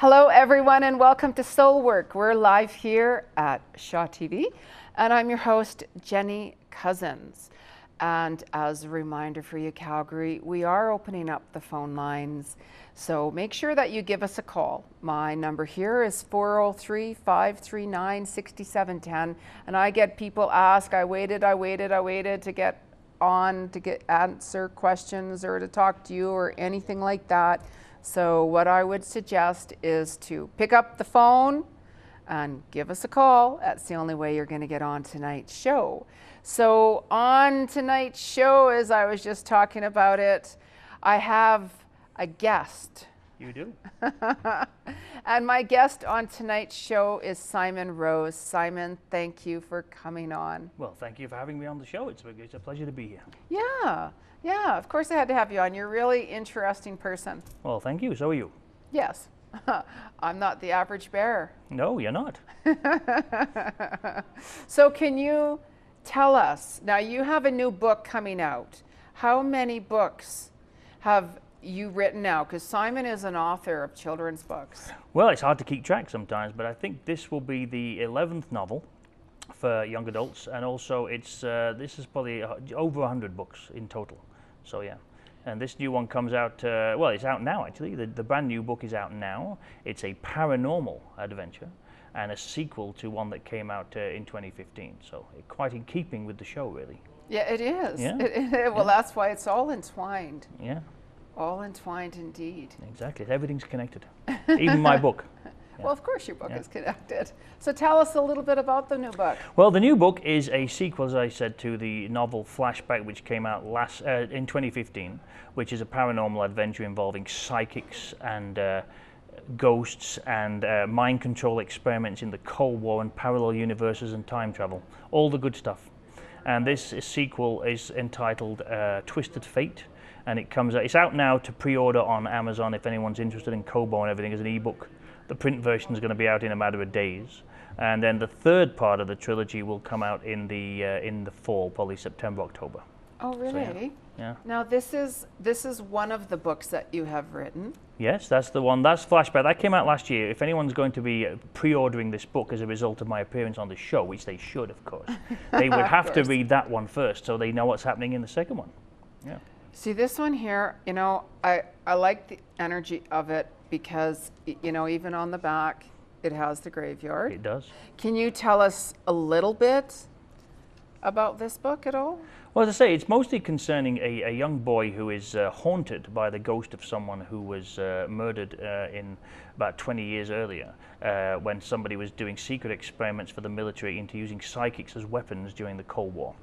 Hello everyone and welcome to Soul Work. We're live here at Shaw TV and I'm your host Jeni Cousins. And as a reminder for you Calgary, we are opening up the phone lines. So make sure that you give us a call. My number here is 403-539-6710 and I get people ask, I waited to get on to answer questions or to talk to you or anything like that. So what I would suggest is to pick up the phone and give us a call. That's the only way you're going to get on tonight's show. So on tonight's show, as I was just talking about it, I have a guest. You do. And my guest on tonight's show is Simon Rose. Simon, thank you for coming on. Well, thank you for having me on the show. It's a pleasure to be here. Yeah, of course I had to have you on. You're a really interesting person. Well, thank you. So are you. Yes. I'm not the average bearer. No, you're not. So can you tell us, now you have a new book coming out. How many books have you written now? Because Simon is an author of children's books. Well, it's hard to keep track sometimes, but I think this will be the 11th novel for young adults, and also it's this is probably over 100 books in total. So yeah, and this new one comes out, well, it's out now actually. The brand new book is out now. It's a paranormal adventure and a sequel to one that came out in 2015. So quite in keeping with the show, really. Yeah, it is. Yeah. Well, that's why it's all entwined. Yeah. All entwined indeed. Exactly. Everything's connected. Even my book. Yeah. Well, of course your book is connected. So tell us a little bit about the new book. Well, the new book is a sequel, as I said, to the novel Flashback, which came out in 2015, which is a paranormal adventure involving psychics and ghosts and mind control experiments in the Cold War and parallel universes and time travel. All the good stuff. And this sequel is entitled Twisted Fate, and it's out now to pre-order on Amazon if anyone's interested in Kobo and everything as an ebook. The print version is going to be out in a matter of days, and then the third part of the trilogy will come out in the fall, probably September, October. Oh, really? So, yeah. Now this is one of the books that you have written. Yes, that's the one. That's Flashback. That came out last year. If anyone's going to be pre-ordering this book as a result of my appearance on the show, which they should, of course, they would have to read that one first so they know what's happening in the second one. Yeah. See this one here, you know, I like the energy of it because, you know, even on the back, it has the graveyard. It does. Can you tell us a little bit about this book at all? Well, as I say, it's mostly concerning a young boy who is haunted by the ghost of someone who was murdered in about 20 years earlier when somebody was doing secret experiments for the military into using psychics as weapons during the Cold War.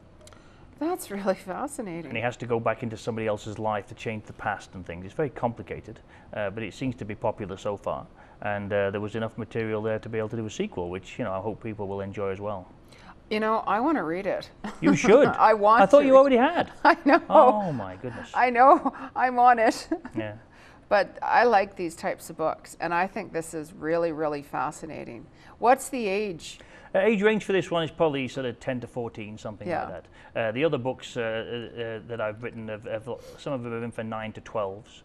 That's really fascinating. And he has to go back into somebody else's life to change the past and things. It's very complicated, but it seems to be popular so far. And there was enough material there to be able to do a sequel, which, you know, I hope people will enjoy as well. You know, I want to read it. You should. I thought you already had. I know. Oh my goodness. I know. I'm on it. Yeah. But I like these types of books, and I think this is really, really fascinating. What's the age? Age range for this one is probably sort of 10 to 14, something like that. The other books that I've written, some of them have been for 9 to 12s.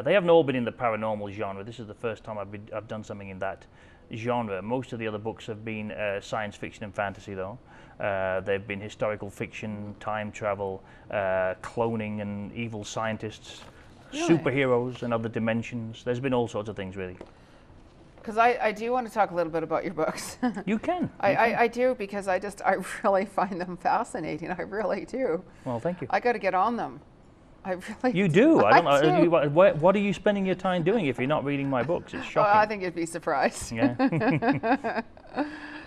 They haven't all been in the paranormal genre. This is the first time I've done something in that genre. Most of the other books have been science fiction and fantasy, though. They've been historical fiction, time travel, cloning and evil scientists, superheroes and other dimensions. There's been all sorts of things, really. Because I do want to talk a little bit about your books. You can. I do, because I really find them fascinating. I really do. Well, thank you. I got to get on them. I really You do? I don't know. What are you spending your time doing if you're not reading my books? It's shocking. Well, I think you'd be surprised. Yeah.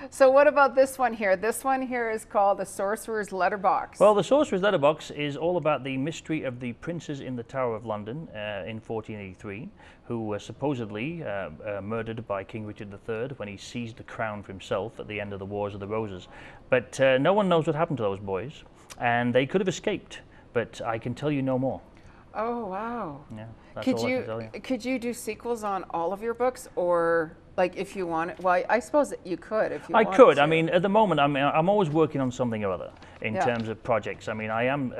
So what about this one here? This one here is called The Sorcerer's Letterbox. Well, The Sorcerer's Letterbox is all about the mystery of the princes in the Tower of London in 1483, who were supposedly murdered by King Richard III when he seized the crown for himself at the end of the Wars of the Roses. But no one knows what happened to those boys, and they could have escaped, but I can tell you no more. Oh, wow. Yeah, that's Could all I you can tell you. could you do sequels on all of your books, or like if you wanted? Well, I suppose that you could if you I wanted could. to. I mean, at the moment, I'm always working on something or other in Yeah. terms of projects. I mean, I am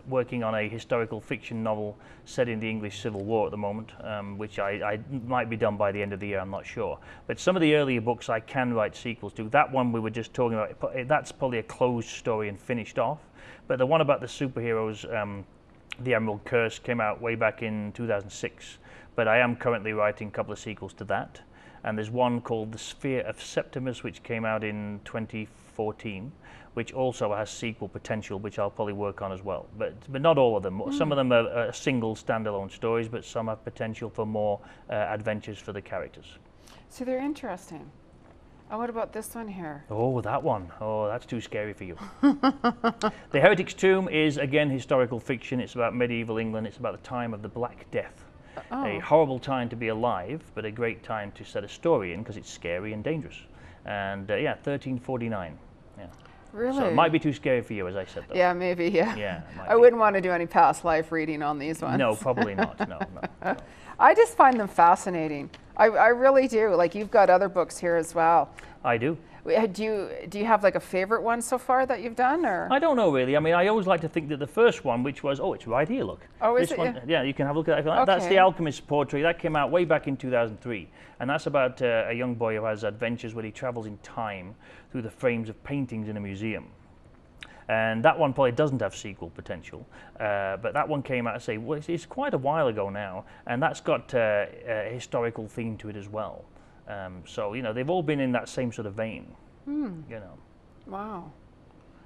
working on a historical fiction novel set in the English Civil War at the moment, which I might be done by the end of the year. I'm not sure. But some of the earlier books I can write sequels to. That one we were just talking about, that's probably a closed story and finished off. But the one about the superheroes, The Emerald Curse, came out way back in 2006. But I am currently writing a couple of sequels to that. And there's one called The Sphere of Septimus, which came out in 2014, which also has sequel potential, which I'll probably work on as well. But not all of them. Some of them are single standalone stories, but some have potential for more adventures for the characters. So they're interesting. And what about this one here? Oh, that one. Oh, that's too scary for you. The Heretics Tomb is, again, historical fiction. It's about medieval England. It's about the time of the Black Death. A horrible time to be alive, but a great time to set a story in because it's scary and dangerous. And yeah, 1349. Yeah. Really? So it might be too scary for you, as I said, though. Yeah, maybe. Yeah. Yeah, it might I be. wouldn't want to do any past life reading on these ones. No, probably not. No, no. I just find them fascinating. I really do. Like you've got other books here as well. I do. Do you have like a favorite one so far that you've done, or? I don't know really. I mean, I always like to think that the first one, which was, oh, it's right here, look. Oh, is This it? one, Yeah. yeah, you can have a look at that. That's the Okay. Alchemist Poetry. That came out way back in 2003. And that's about a young boy who has adventures where he travels in time through the frames of paintings in a museum. And that one probably doesn't have sequel potential, but that one came out, I say, well, it's quite a while ago now, and that's got a historical theme to it as well. So, you know, they've all been in that same sort of vein, you know. Wow.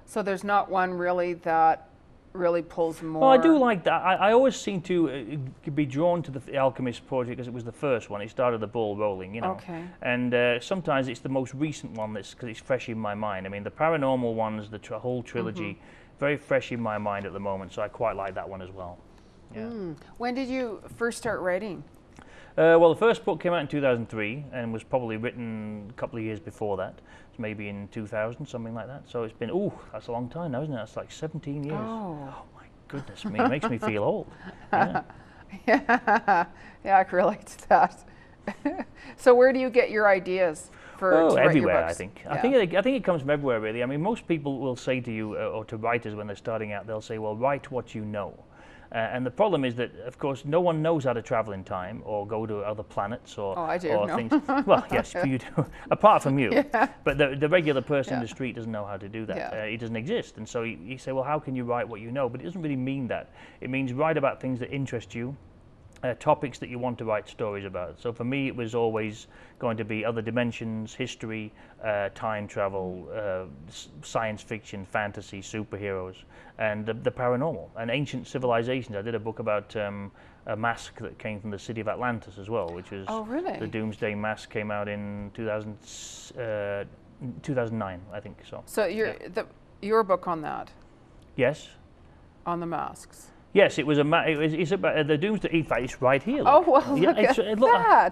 So there's not one really that really pulls more. Well, I do like that. I always seem to be drawn to the Alchemist Poetry because it was the first one. It started the ball rolling, you know. Okay. And sometimes it's the most recent one that's because it's fresh in my mind. I mean, the paranormal ones, the whole trilogy, very fresh in my mind at the moment. So I quite like that one as well. Yeah. When did you first start writing? Well, the first book came out in 2003 and was probably written a couple of years before that. It's maybe in 2000, something like that. So it's been, that's a long time now, isn't it? That's like 17 years. Oh. My goodness me, it makes me feel old. Yeah. Yeah, I can relate to that. So where do you get your ideas for? Oh, to write your everywhere, I books? think. Yeah. I think it comes from everywhere, really. I mean, most people will say to you, or to writers when they're starting out, they'll say, well, write what you know. And the problem is that, of course, no one knows how to travel in time or go to other planets or, Oh, I do, or no. things. Well, yes, you do, apart from you. Yeah. But the regular person in Yeah. the street doesn't know how to do that. Yeah. It doesn't exist. And so you say, well, how can you write what you know? But it doesn't really mean that. It means write about things that interest you. Topics that you want to write stories about. So for me, it was always going to be other dimensions, history, time travel, science fiction, fantasy, superheroes, and the paranormal, and ancient civilizations. I did a book about a mask that came from the city of Atlantis as well, which was Oh, really? the Doomsday Mask, came out in 2009, I think. So your book on that, Yes. on the masks. Yes, it was it's about the Doomsday. In fact, it's right here. Oh, Look. well, look at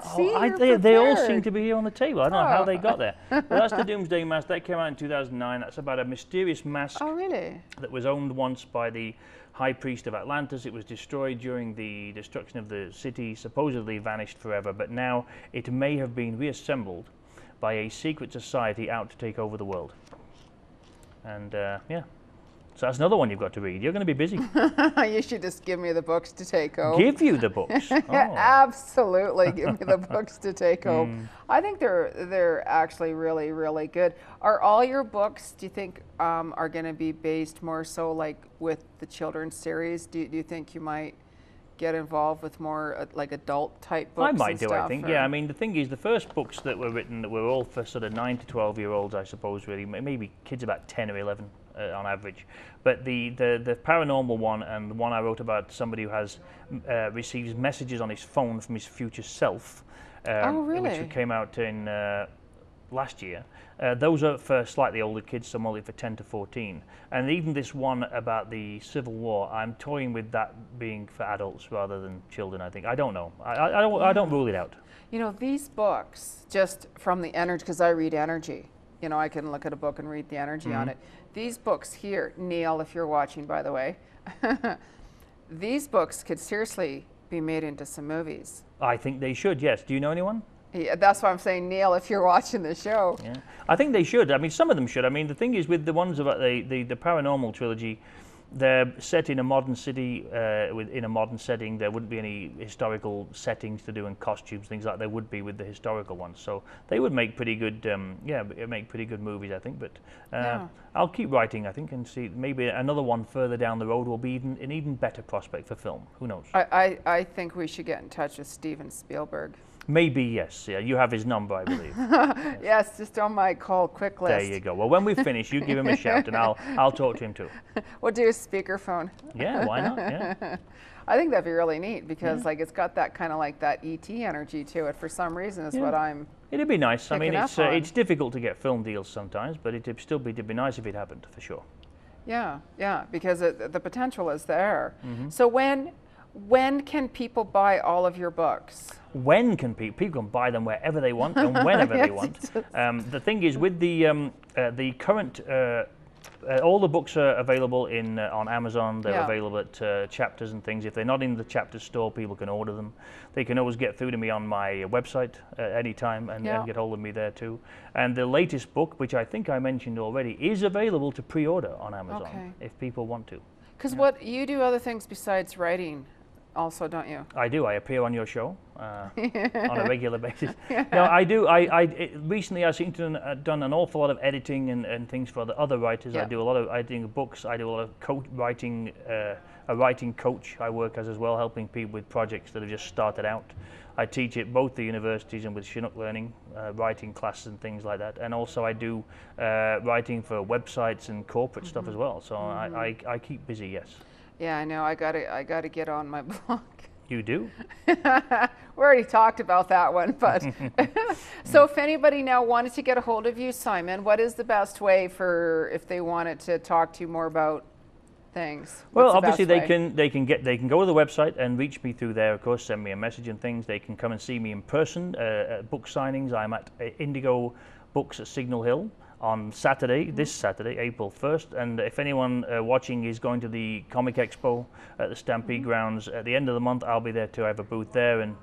that. See, they all you're seem to be here on the table. I don't know how they Oh. got there. But that's the Doomsday Mask. That came out in 2009. That's about a mysterious mask Oh, really? that was owned once by the High Priest of Atlantis. It was destroyed during the destruction of the city, supposedly vanished forever, but now it may have been reassembled by a secret society out to take over the world. And yeah. So that's another one you've got to read. You're going to be busy. You should just give me the books to take home. Give you the books. Oh. Absolutely, give me the books to take home. I think they're actually really, really good. Are all your books, do you think, are going to be based more so like with the children's series? Do you think you might get involved with more like adult type books? I might and do, stuff, I think. or- Yeah, I mean, the thing is, the first books that were written that were all for sort of 9 to 12-year-olds, I suppose, really, maybe kids about 10 or 11 on average. But the paranormal one and the one I wrote about somebody who has receives messages on his phone from his future self, Oh, really? which came out in last year. Those are for slightly older kids, some only for 10 to 14. And even this one about the Civil War, I'm toying with that being for adults rather than children, I think. I don't know. I don't rule it out. You know, these books, just from the energy, because I read energy, you know, I can look at a book and read the energy on it. These books here, Neil, if you're watching, by the way, these books could seriously be made into some movies. I think they should, yes. Do you know anyone? Yeah, that's why I'm saying, Neil, if you're watching the show. Yeah, I think they should. I mean, some of them should. I mean, the thing is with the ones about the paranormal trilogy, they're set in a modern city, in a modern setting. There wouldn't be any historical settings to do and costumes, things like there would be with the historical ones. So they would make pretty good, make pretty good movies, I think. But I'll keep writing, I think, and see maybe another one further down the road will be an even better prospect for film. Who knows? I think we should get in touch with Steven Spielberg. Maybe, yes. Yeah, you have his number, I believe. Yes, just on my call quick list. There you go. Well, when we finish, you give him a shout, and I'll talk to him too. We'll do a speakerphone. Yeah, why not? Yeah. I think that'd be really neat because, like, it's got that kind of like that ET energy to it for some reason. Is what I'm. It'd be nice. I mean, on. It's difficult to get film deals sometimes, but it'd be nice if it happened for sure. Yeah, yeah, because the potential is there. So when can people buy all of your books? When can people can buy them wherever they want and whenever they want? The thing is, with the current, all the books are available on Amazon. They're available at Chapters and things. If they're not in the Chapters store, people can order them. They can always get through to me on my website anytime and get hold of me there too. And the latest book, which I think I mentioned already, is available to pre-order on Amazon if people want to. Because what you do other things besides writing. Also, don't you? I do. I appear on your show on a regular basis. No, I do. Recently I seem to have done an awful lot of editing and things for the other writers. I do a lot of editing of books. I do a lot of writing, a writing coach I work as well, helping people with projects that have just started out. I teach at both the universities and with Chinook Learning, writing classes and things like that. And also I do writing for websites and corporate stuff as well. So I keep busy, yes. Yeah, I know. I gotta get on my blog. You do? We already talked about that one, but so if anybody now wanted to get a hold of you, Simon, what is the best way for if they wanted to talk to you more about things? Well, obviously they can go to the website and reach me through there. Of course, send me a message and things. They can come and see me in person at book signings. I'm at Indigo Books at Signal Hill on Saturday, this Saturday, April 1st. And if anyone watching is going to the Comic Expo at the Stampede Grounds at the end of the month, I'll be there too. I have a booth there, and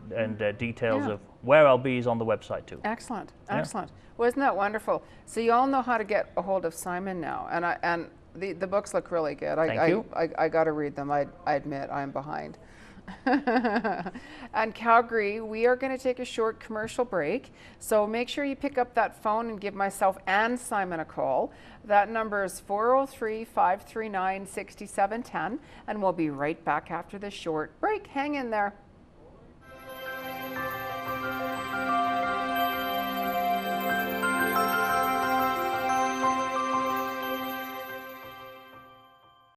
details of where I'll be is on the website too. Excellent, excellent. Well, isn't that wonderful? So you all know how to get a hold of Simon now, and the books look really good. Thank you. I got to read them. I admit I'm behind. And Calgary, we are going to take a short commercial break. So make sure you pick up that phone and give myself and Simon a call. That number is 403-539-6710, and we'll be right back after this short break. Hang in there.